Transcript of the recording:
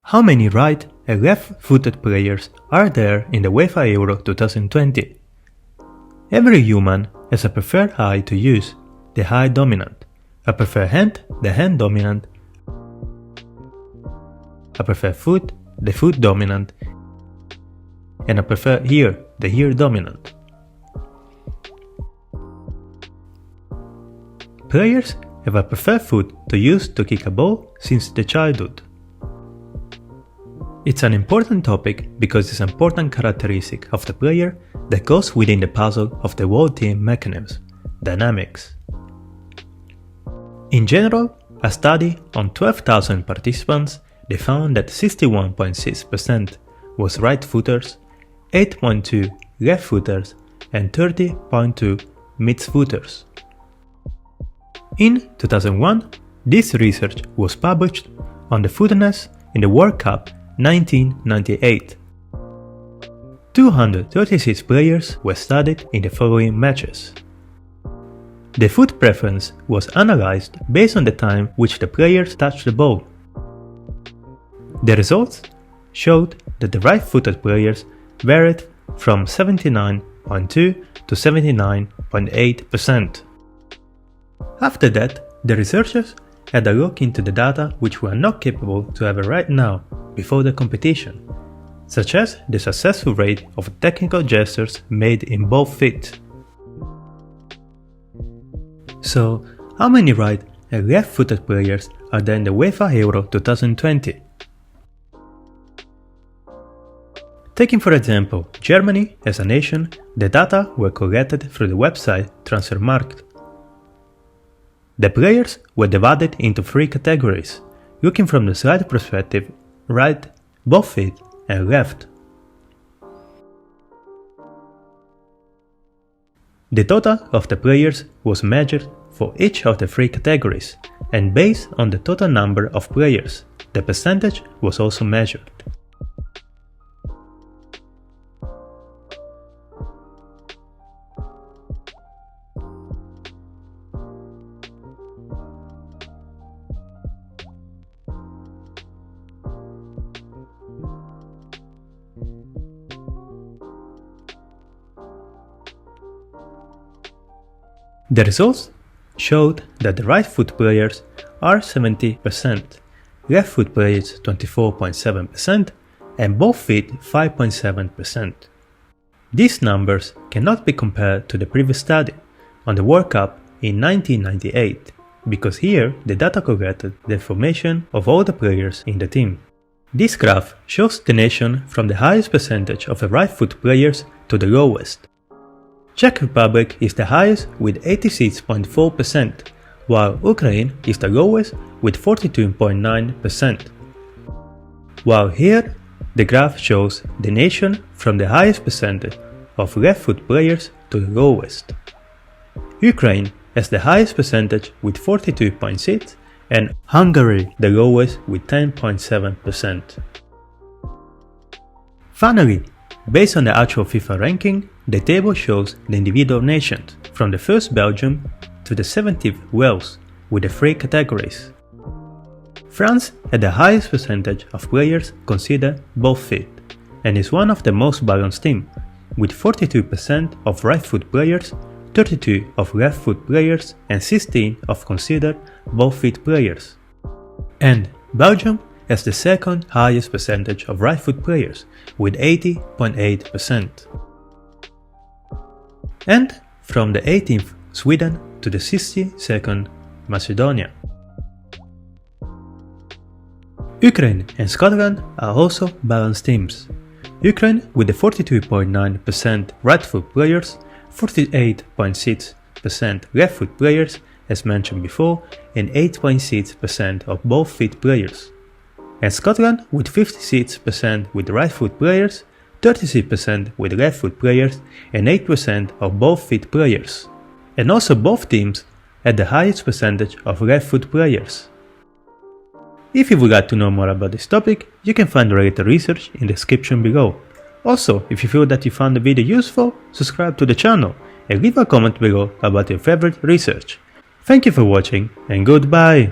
How many right and left-footed players are there in the UEFA Euro 2020? Every human has a preferred eye to use, the eye dominant, a preferred hand, the hand dominant, a preferred foot, the foot dominant, and a preferred ear, the ear dominant. Players have a preferred foot to use to kick a ball since the childhood. It's an important topic because it's an important characteristic of the player that goes within the puzzle of the whole team mechanism, dynamics. In general, a study on 12,000 participants, they found that 61.6% was right-footers, 8.2% left-footers, and 30.2% mid-footers. In 2001, this research was published on the Footedness in the World Cup 1998. 236 players were studied in the following matches. The foot preference was analyzed based on the time which the players touched the ball. The results showed that the right-footed players varied from 79.2 to 79.8%. After that, the researchers had a look into the data which we are not capable to have right now before the competition, such as the successful rate of technical gestures made in both feet. So, how many right and left-footed players are there in the UEFA Euro 2020? Taking for example Germany as a nation, the data were collected through the website Transfermarkt. The players were divided into 3 categories, looking from the slide perspective: right, both feet, and left. The total of the players was measured for each of the 3 categories, and based on the total number of players, the percentage was also measured. The results showed that the right foot players are 70%, left foot players 24.7%, and both feet 5.7%. These numbers cannot be compared to the previous study on the World Cup in 1998, because here the data collected the information of all the players in the team. This graph shows the nation from the highest percentage of the right foot players to the lowest. Czech Republic is the highest with 86.4%, while Ukraine is the lowest with 42.9%. While here, the graph shows the nation from the highest percentage of left foot players to the lowest. Ukraine has the highest percentage with 42.6% and Hungary the lowest with 10.7%. Finally, based on the actual FIFA ranking, the table shows the individual nations, from the first Belgium to the 17th Wales, with the 3 categories. France had the highest percentage of players considered both feet, and is one of the most balanced teams, with 42% of right foot players, 32% of left foot players, and 16% of considered both feet players. And Belgium has the second highest percentage of right foot players, with 80.8%. And from the 18th Sweden to the 62nd Macedonia. Ukraine and Scotland are also balanced teams. Ukraine with the 42.9% right foot players, 48.6% left foot players as mentioned before, and 8.6% of both feet players. And Scotland with 56% with right foot players, 36% with left foot players, and 8% of both feet players. And also both teams had the highest percentage of left foot players. If you would like to know more about this topic, you can find related research in the description below. Also, if you feel that you found the video useful, subscribe to the channel and leave a comment below about your favorite research. Thank you for watching and goodbye!